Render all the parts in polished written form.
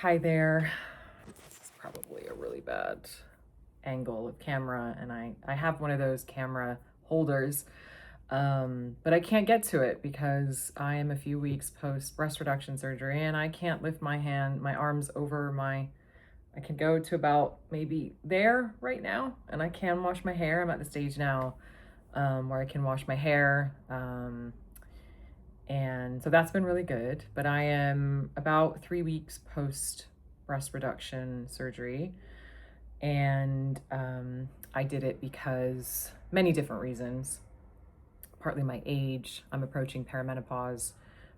Hi there. This is probably a really bad angle of camera, and I have one of those camera holders, but I can't get to it because I am a few weeks post breast reduction surgery, and I can't lift my arms over I can go to about maybe there right now, and I can wash my hair. I'm at the stage now where I can wash my hair. And so that's been really good. But I am about 3 weeks post breast reduction surgery. And I did it because many different reasons. Partly my age, I'm approaching perimenopause,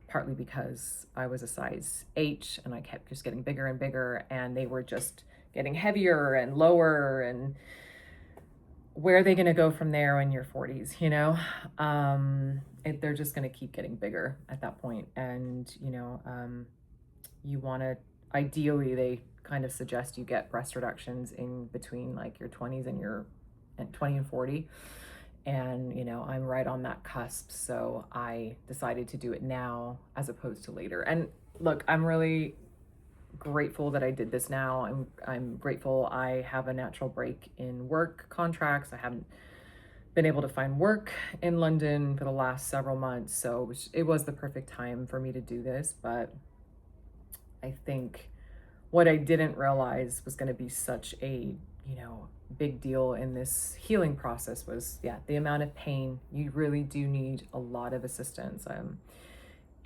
partly because I was a size H and I kept just getting bigger and bigger, and they were just getting heavier and lower. And where are they going to go from there in your 40s, they're just going to keep getting bigger at that point. And you want to, ideally they kind of suggest you get breast reductions in between like your 20s and your 20 and 40. And I'm right on that cusp, so I decided to do it now as opposed to later. And look, I'm really grateful that I did this now. I'm grateful I have a natural break in work contracts. I haven't been able to find work in London for the last several months, so it was the perfect time for me to do this. But I think what I didn't realize was going to be such a, big deal in this healing process was, the amount of pain. You really do need a lot of assistance.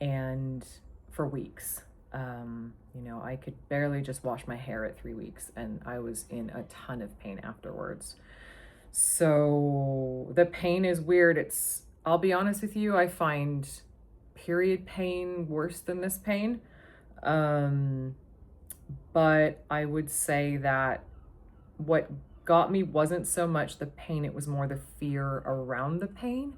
And for weeks, I could barely just wash my hair at 3 weeks, and I was in a ton of pain afterwards. So the pain is weird. I'll be honest with you, I find period pain worse than this pain. But I would say that what got me wasn't so much the pain, it was more the fear around the pain.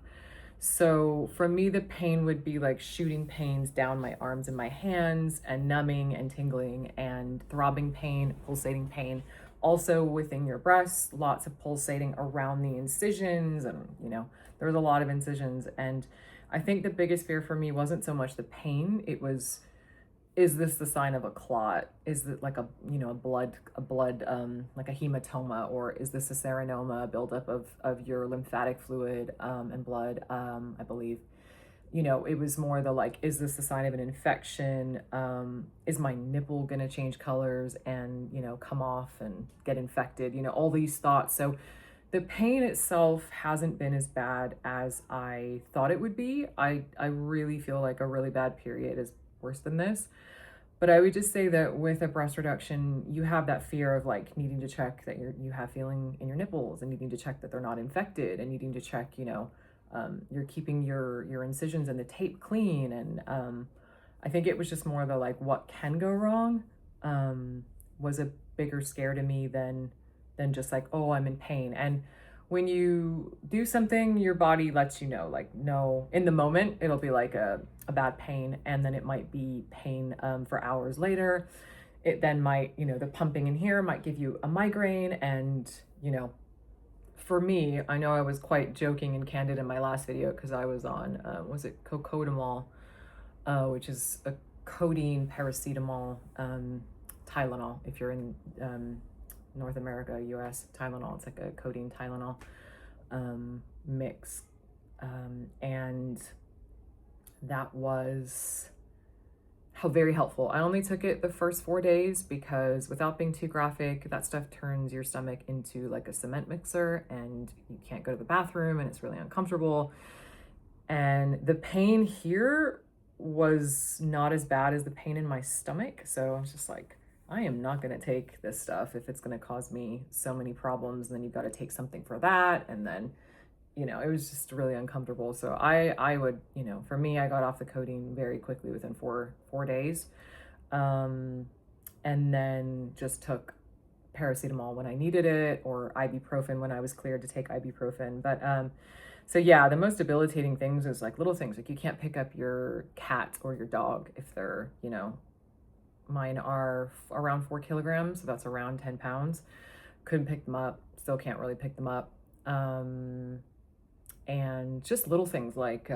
So for me, the pain would be like shooting pains down my arms and my hands, and numbing and tingling and throbbing pain, pulsating pain. Also within your breasts, lots of pulsating around the incisions. And, there was a lot of incisions. And I think the biggest fear for me wasn't so much the pain, it was, is this the sign of a clot? Is it like a blood, like a hematoma, or is this a seronoma, a buildup of your lymphatic fluid and blood? I believe, it was more the like, is this a sign of an infection? Is my nipple gonna change colors and, come off and get infected? All these thoughts. So the pain itself hasn't been as bad as I thought it would be. I really feel like a really bad period is worse than this. But I would just say that with a breast reduction, you have that fear of like needing to check that you have feeling in your nipples, and needing to check that they're not infected, and needing to check, you're keeping your incisions and the tape clean. And I think it was just more the like, what can go wrong was a bigger scare to me than just like, oh, I'm in pain. And when you do something, your body lets you know, like, no, in the moment, it'll be like a bad pain, and then it might be pain for hours later. It then might, the pumping in here might give you a migraine. And, for me, I know I was quite joking and candid in my last video because I was on, was it Cocodamol, which is a codeine paracetamol, Tylenol, if you're in North America, US, Tylenol. It's like a codeine Tylenol mix. And that was very helpful. I only took it the first 4 days because, without being too graphic, that stuff turns your stomach into like a cement mixer, and you can't go to the bathroom, and it's really uncomfortable. And the pain here was not as bad as the pain in my stomach. So I was just like, I am not going to take this stuff if it's going to cause me so many problems. And then you've got to take something for that. And then, it was just really uncomfortable. So I would, for me, I got off the codeine very quickly within four days. And then just took paracetamol when I needed it, or ibuprofen when I was cleared to take ibuprofen. But, so yeah, the most debilitating things is like little things, like you can't pick up your cat or your dog if they're, mine are around 4 kilograms, so that's around 10 pounds. Couldn't pick them up, still can't really pick them up. And just little things like,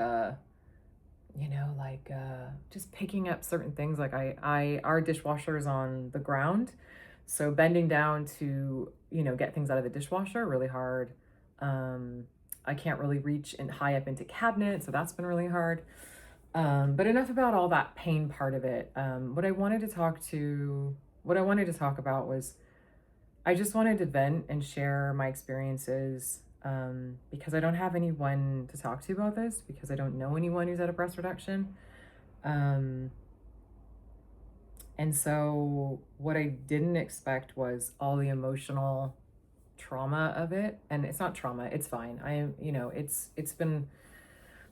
just picking up certain things. Like our dishwasher is on the ground. So bending down to, get things out of the dishwasher, really hard. Um, I can't really reach in high up into cabinets, so that's been really hard. But enough about all that pain part of it. What I wanted to talk about was I just wanted to vent and share my experiences because I don't have anyone to talk to about this because I don't know anyone who's had a breast reduction. Um, and so what I didn't expect was all the emotional trauma of it. And it's not trauma, it's fine. I am, it's been,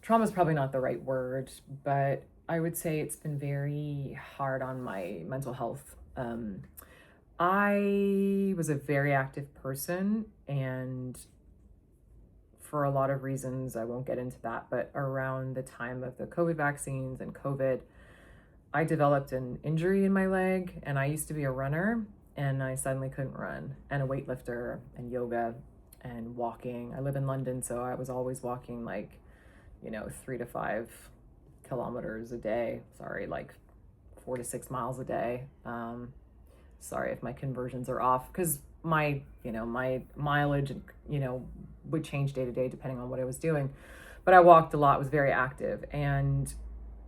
trauma is probably not the right word, but I would say it's been very hard on my mental health. I was a very active person, and for a lot of reasons, I won't get into that, but around the time of the COVID vaccines and COVID, I developed an injury in my leg, and I used to be a runner, and I suddenly couldn't run, and a weightlifter, and yoga, and walking. I live in London, so I was always walking 3 to 5 kilometers a day. Sorry, like 4 to 6 miles a day. Sorry if my conversions are off because my mileage, would change day to day depending on what I was doing. But I walked a lot, was very active, and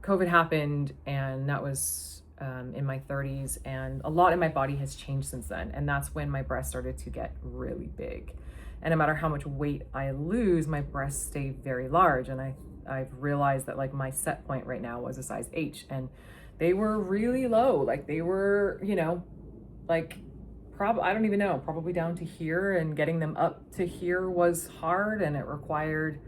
COVID happened, and that was in my 30s, and a lot in my body has changed since then. And that's when my breasts started to get really big. And no matter how much weight I lose, my breasts stay very large. And I've realized that like my set point right now was a size H, and they were really low. Like they were, like I don't even know, probably down to here, and getting them up to here was hard, and it required,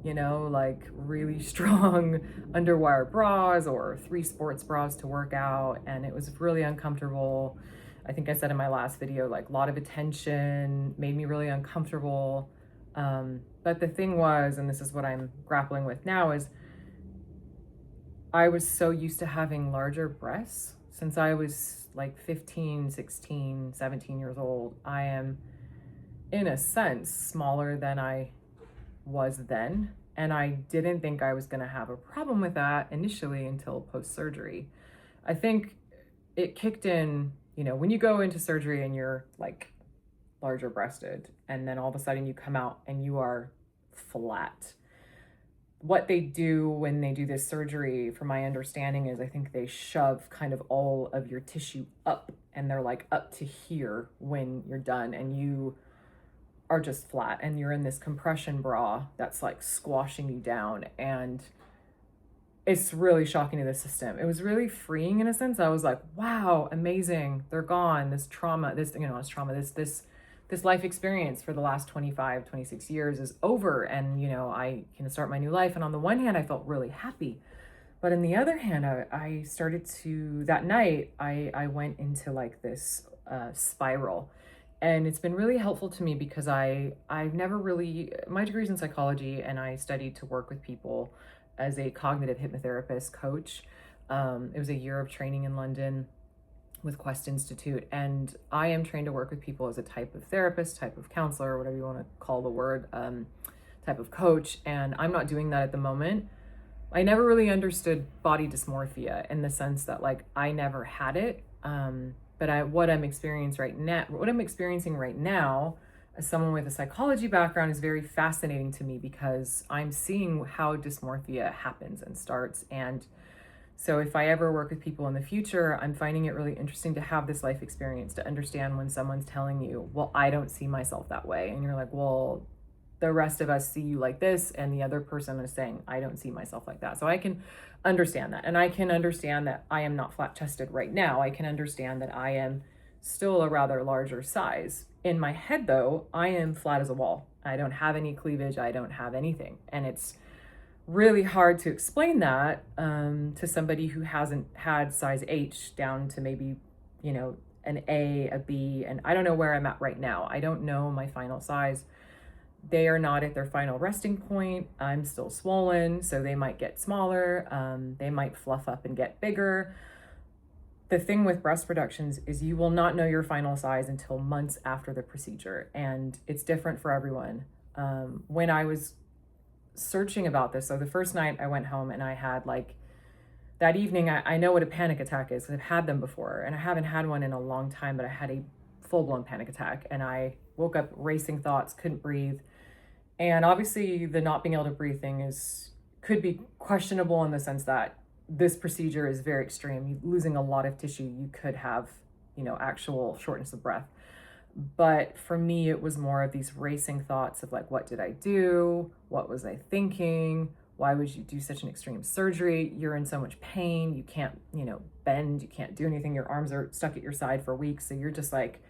like really strong underwire bras or 3 sports bras to work out, and it was really uncomfortable. I think I said in my last video, like a lot of attention made me really uncomfortable. But the thing was, and this is what I'm grappling with now, is I was so used to having larger breasts since I was like 15, 16, 17 years old. I am, in a sense, smaller than I was then. And I didn't think I was going to have a problem with that initially until post-surgery. I think it kicked in, when you go into surgery and you're like larger breasted, and then all of a sudden you come out and you are flat. What they do when they do this surgery, from my understanding, is I think they shove kind of all of your tissue up, and they're like up to here when you're done, and you are just flat, and you're in this compression bra that's like squashing you down, and it's really shocking to the system. It was really freeing in a sense. I was like, wow, amazing, they're gone. This trauma, this life experience for the last 25, 26 years is over, and I can start my new life. And on the one hand, I felt really happy, but on the other hand, I started to, that night, I went into like this spiral. And it's been really helpful to me because I've never really, my degree's in psychology, and I studied to work with people as a cognitive hypnotherapist coach. It was a year of training in London with Quest Institute, and I am trained to work with people as a type of therapist, type of counselor, whatever you want to call the word, type of coach. And I'm not doing that at the moment. I never really understood body dysmorphia in the sense that like I never had it. But what I'm experiencing right now, as someone with a psychology background, is very fascinating to me because I'm seeing how dysmorphia happens and starts. And so if I ever work with people in the future, I'm finding it really interesting to have this life experience, to understand when someone's telling you, well, I don't see myself that way. And you're like, well, the rest of us see you like this, and the other person is saying, I don't see myself like that. So I can understand that. And I can understand that I am not flat chested right now. I can understand that I am still a rather larger size. In my head, though, I am flat as a wall. I don't have any cleavage. I don't have anything. And it's really hard to explain that to somebody who hasn't had size H down to maybe, an A, a B. And I don't know where I'm at right now. I don't know my final size. They are not at their final resting point. I'm still swollen, so they might get smaller. They might fluff up and get bigger. The thing with breast reductions is you will not know your final size until months after the procedure, and it's different for everyone. When I was searching about this. So the first night I went home and I had like, that evening, I know what a panic attack is because I've had them before, and I haven't had one in a long time, but I had a full-blown panic attack, and I woke up racing thoughts, couldn't breathe. And obviously the not being able to breathe thing could be questionable in the sense that this procedure is very extreme. You losing a lot of tissue, you could have, actual shortness of breath. But for me, it was more of these racing thoughts of like, what did I do? What was I thinking? Why would you do such an extreme surgery? You're in so much pain. You can't, bend. You can't do anything. Your arms are stuck at your side for weeks. So you're just like,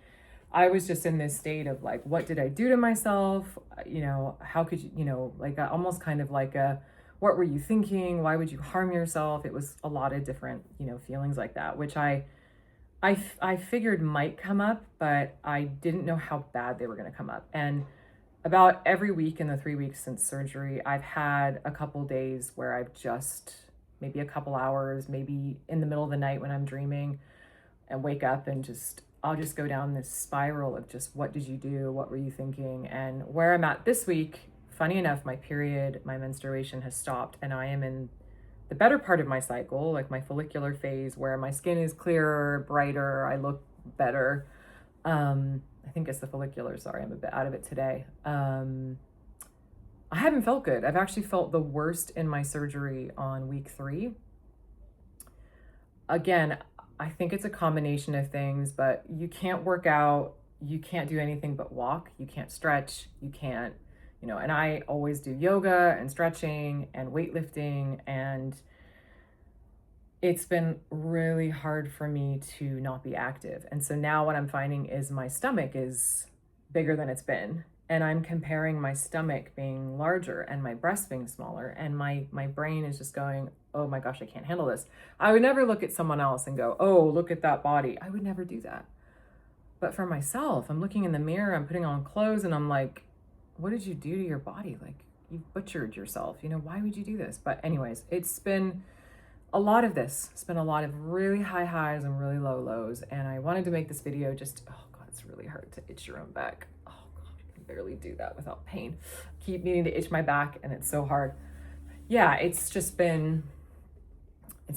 I was just in this state of like, what did I do to myself? How could you, like almost kind of like what were you thinking? Why would you harm yourself? It was a lot of different, feelings like that, which I figured might come up, but I didn't know how bad they were going to come up. And about every week in the 3 weeks since surgery, I've had a couple days where I've just maybe a couple hours, maybe in the middle of the night when I'm dreaming and wake up and I'll just go down this spiral of just what did you do? What were you thinking? And where I'm at this week, funny enough, my menstruation has stopped and I am in the better part of my cycle, like my follicular phase where my skin is clearer, brighter, I look better. I think it's the follicular, sorry, I'm a bit out of it today. I haven't felt good. I've actually felt the worst in my surgery on week 3. Again, I think it's a combination of things, but you can't work out, you can't do anything but walk, you can't stretch, you can't, and I always do yoga and stretching and weightlifting, and it's been really hard for me to not be active. And so now what I'm finding is my stomach is bigger than it's been. And I'm comparing my stomach being larger and my breast being smaller. And my brain is just going, oh my gosh, I can't handle this. I would never look at someone else and go, oh, look at that body. I would never do that. But for myself, I'm looking in the mirror, I'm putting on clothes and I'm like, what did you do to your body? Like, you butchered yourself. Why would you do this? But anyways, it's been a lot of this. It's been a lot of really high highs and really low lows. And I wanted to make this video oh God, it's really hard to itch your own back. Oh God, I can barely do that without pain. Keep needing to itch my back and it's so hard. Yeah, it's been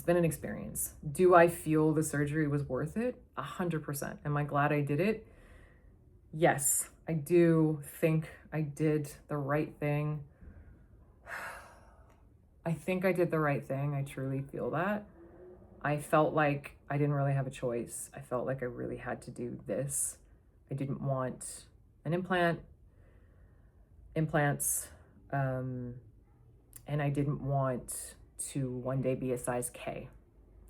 an experience. Do I feel the surgery was worth it? 100%. Am I glad I did it? Yes, I do think I did the right thing. I think I did the right thing. I truly feel that. I felt like I didn't really have a choice. I felt like I really had to do this. I didn't want an implants, and I didn't want to one day be a size K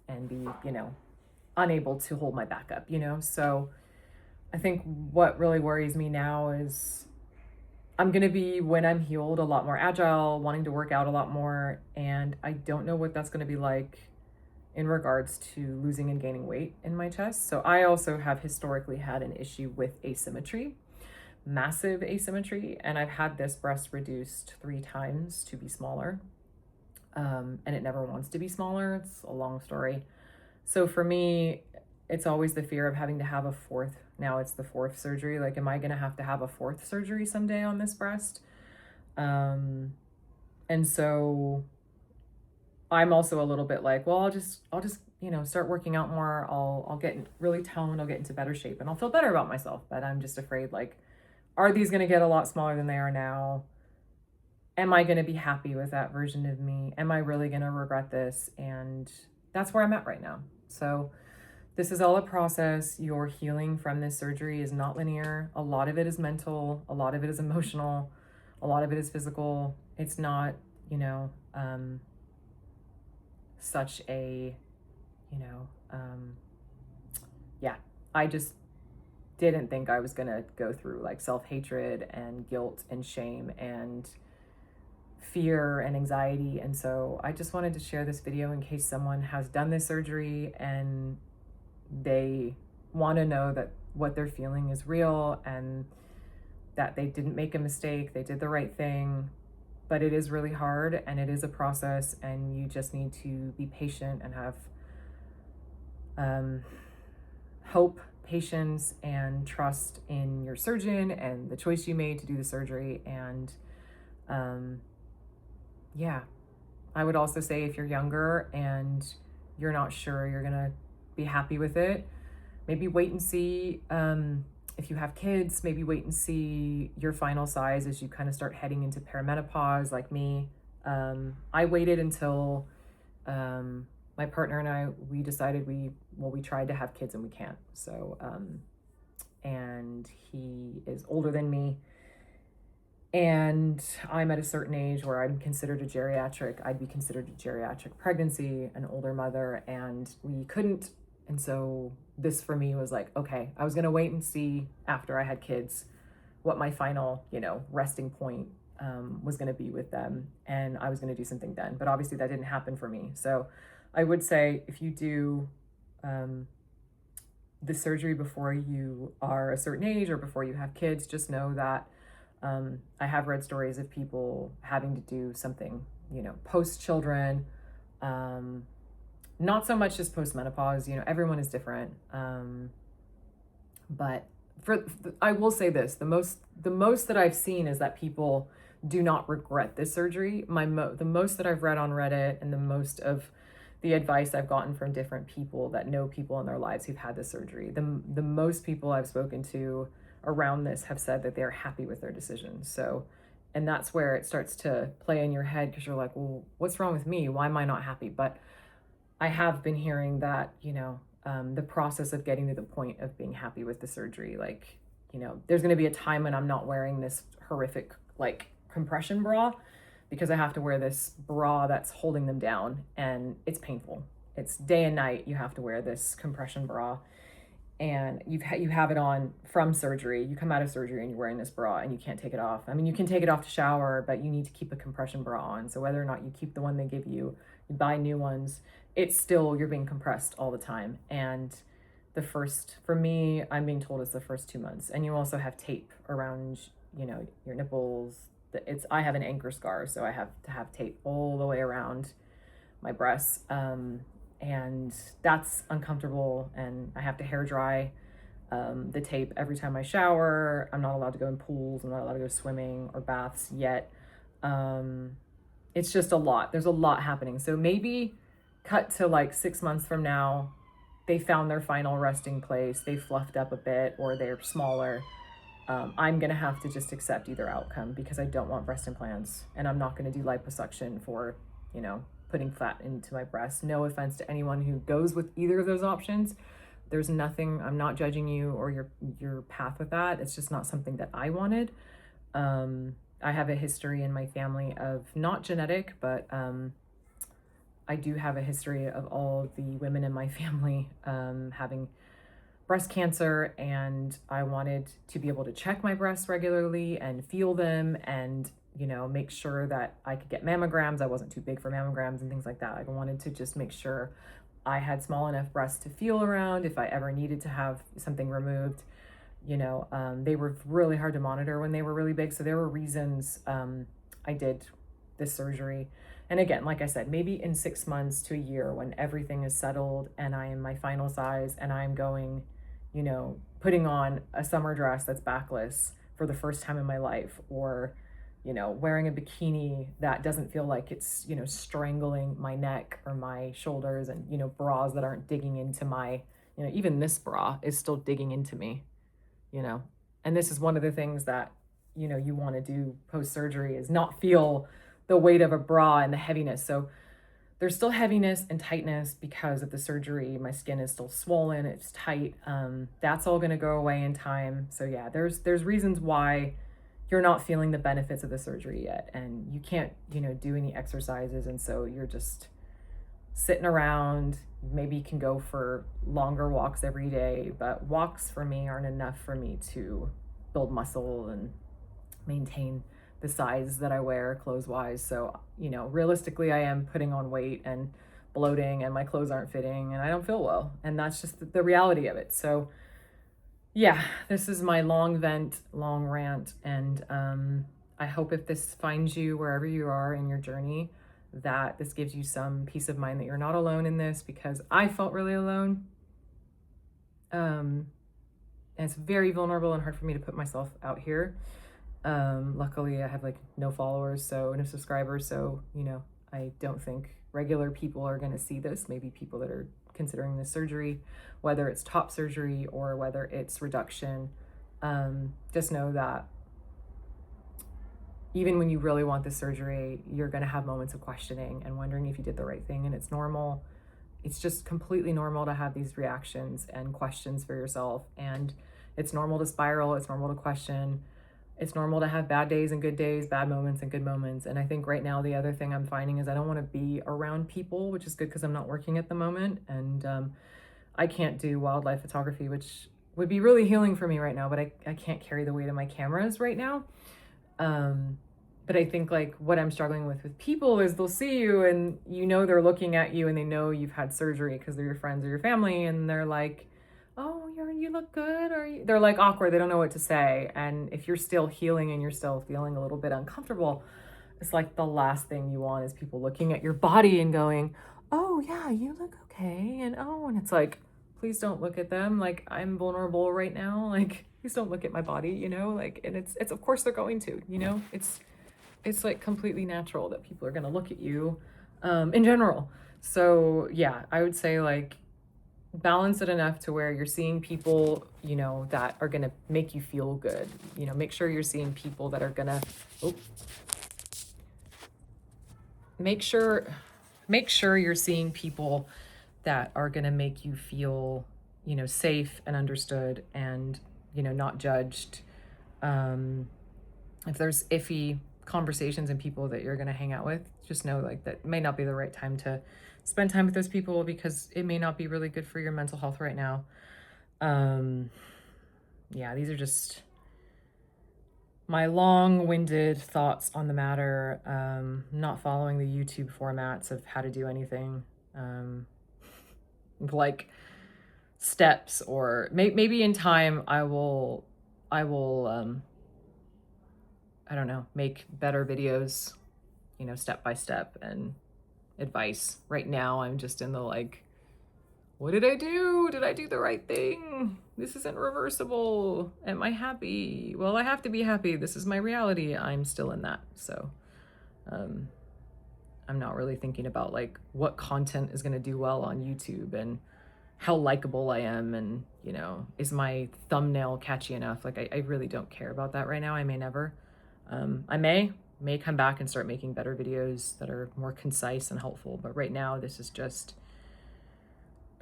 and be, unable to hold my back up, So I think what really worries me now is I'm going to be, when I'm healed, a lot more agile, wanting to work out a lot more. And I don't know what that's going to be like in regards to losing and gaining weight in my chest. So I also have historically had an issue with asymmetry, massive asymmetry. And I've had this breast reduced 3 times to be smaller. And it never wants to be smaller. It's a long story. So for me, it's always the fear of having to have a 4th. Now it's the 4th surgery. Like, am I going to have a 4th surgery someday on this breast? And so I'm also a little bit like, well, I'll just, start working out more. I'll get really toned. I'll get into better shape and I'll feel better about myself. But I'm just afraid, like, are these going to get a lot smaller than they are now? Am I going to be happy with that version of me? Am I really going to regret this? And that's where I'm at right now. So this is all a process. Your healing from this surgery is not linear. A lot of it is mental. A lot of it is emotional. A lot of it is physical. It's not, such a, yeah, I just didn't think I was going to go through like self-hatred and guilt and shame and fear and anxiety. And so I just wanted to share this video in case someone has done this surgery and they want to know that what they're feeling is real and that they didn't make a mistake, they did the right thing. But it is really hard and it is a process, and you just need to be patient and have hope, patience, and trust in your surgeon and the choice you made to do the surgery. And yeah, I would also say if you're younger and you're not sure you're gonna be happy with it, maybe wait and see. If you have kids, maybe wait and see your final size as you kind of start heading into perimenopause, like me. I waited until my partner and I, we decided we tried to have kids and we can't. So, and he is older than me, and I'm at a certain age where I'm considered a geriatric. I'd be considered a geriatric pregnancy, an older mother, and we couldn't. And so this for me was like, okay, I was gonna wait and see after I had kids what my final, resting point was gonna be with them, and I was gonna do something then. But obviously that didn't happen for me. So I would say if you do the surgery before you are a certain age or before you have kids, just know that I have read stories of people having to do something, post children, not so much just post menopause. Everyone is different. But I will say this: the most that I've seen is that people do not regret this surgery. The most that I've read on Reddit, and the most of the advice I've gotten from different people that know people in their lives who've had this surgery, the most people I've spoken to around this have said that they're happy with their decision. So, and that's where it starts to play in your head, because you're like, well, what's wrong with me? Why am I not happy? But I have been hearing that, the process of getting to the point of being happy with the surgery, like, there's going to be a time when I'm not wearing this horrific, like, compression bra, because I have to wear this bra that's holding them down, and it's painful. It's day and night. You have to wear this compression bra, and you have it on from surgery. You come out of surgery and you're wearing this bra and you can't take it off. I mean, you can take it off to shower, but you need to keep a compression bra on. So whether or not you keep the one they give you, you buy new ones, it's still, you're being compressed all the time. And for me, I'm being told it's the first 2 months. And you also have tape around, your nipples. I have an anchor scar, so I have to have tape all the way around my breasts. And that's uncomfortable, and I have to hair dry the tape every time I shower. I'm not allowed to go in pools. I'm not allowed to go swimming or baths yet. It's just a lot. There's a lot happening. So maybe cut to like 6 months from now, they found their final resting place, they fluffed up a bit, or they're smaller. I'm going to have to just accept either outcome, because I don't want breast implants, and I'm not going to do liposuction for, putting fat into my breast. No offense to anyone who goes with either of those options. There's nothing, I'm not judging you or your path with that. It's just not something that I wanted. I have a history in my family of, not genetic, but I do have a history of all the women in my family having breast cancer, and I wanted to be able to check my breasts regularly and feel them, and make sure that I could get mammograms. I wasn't too big for mammograms and things like that. I wanted to just make sure I had small enough breasts to feel around if I ever needed to have something removed. They were really hard to monitor when they were really big. So there were reasons I did this surgery. And again, like I said, maybe in 6 months to a year, when everything is settled and I am my final size and I'm going, putting on a summer dress that's backless for the first time in my life, or, wearing a bikini that doesn't feel like it's, strangling my neck or my shoulders, and, bras that aren't digging into my, even this bra is still digging into me, and this is one of the things that, you want to do post-surgery, is not feel the weight of a bra and the heaviness. So there's still heaviness and tightness because of the surgery. My skin is still swollen, it's tight. That's all going to go away in time. So yeah, there's reasons why you're not feeling the benefits of the surgery yet, and you can't, do any exercises. And so you're just sitting around. Maybe you can go for longer walks every day, but walks for me aren't enough for me to build muscle and maintain the size that I wear clothes wise. So, realistically, I am putting on weight and bloating, and my clothes aren't fitting, and I don't feel well. And that's just the reality of it. So yeah, this is my long rant. And I hope if this finds you wherever you are in your journey, that this gives you some peace of mind that you're not alone in this, because I felt really alone. And it's very vulnerable and hard for me to put myself out here. Luckily I have like no followers, so no subscribers. So, you know, I don't think regular people are going to see this. Maybe people that are considering the surgery, whether it's top surgery or whether it's reduction. Just know that even when you really want the surgery, you're going to have moments of questioning and wondering if you did the right thing. And it's normal. It's just completely normal to have these reactions and questions for yourself. And it's normal to spiral. It's normal to question. It's normal to have bad days and good days, bad moments and good moments. And I think right now, the other thing I'm finding is I don't want to be around people, which is good because I'm not working at the moment. And I can't do wildlife photography, which would be really healing for me right now, but I can't carry the weight of my cameras right now. But I think like what I'm struggling with people is they'll see you and you know they're looking at you and they know you've had surgery because they're your friends or your family, and they're like, "Oh, you look good," or they're like awkward. They don't know what to say. And if you're still healing and you're still feeling a little bit uncomfortable, it's like the last thing you want is people looking at your body and going, "Oh yeah, you look okay," and oh, and it's like, please don't look at them. Like, I'm vulnerable right now. Like, please don't look at my body, you know? Like, and it's of course they're going to, you know? It's like completely natural that people are going to look at you in general. So yeah, I would say like balance it enough to where you're seeing people, you know, that are going to make you feel good. You know, make sure you're seeing people that are going to, oh, make sure you're seeing people that are going to make you feel, you know, safe and understood and, you know, not judged. If there's iffy conversations and people that you're going to hang out with, just know like that may not be the right time to spend time with those people because it may not be really good for your mental health right now. Yeah, these are just my long-winded thoughts on the matter. Not following the YouTube formats of how to do anything, like steps, or maybe in time I will I don't know, make better videos, you know, step by step and advice. Right now, I'm just in the like, what did I do? Did I do the right thing? This isn't reversible. Am I happy? Well, I have to be happy. This is my reality. I'm still in that. So, I'm not really thinking about like what content is going to do well on YouTube and how likable I am, and, you know, is my thumbnail catchy enough? Like, I really don't care about that right now. I may never. I may come back and start making better videos that are more concise and helpful. But right now, this is just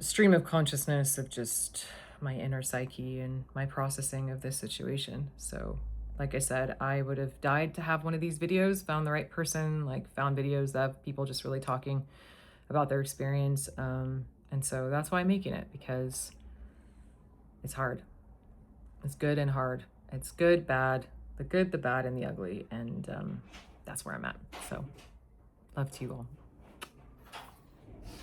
a stream of consciousness of just my inner psyche and my processing of this situation. So, like I said, I would have died to have one of these videos, found the right person, like found videos that have people just really talking about their experience. And so that's why I'm making it, because it's hard. It's good and hard. It's good, bad, the good, the bad, and the ugly. And that's where I'm at. So love to you all.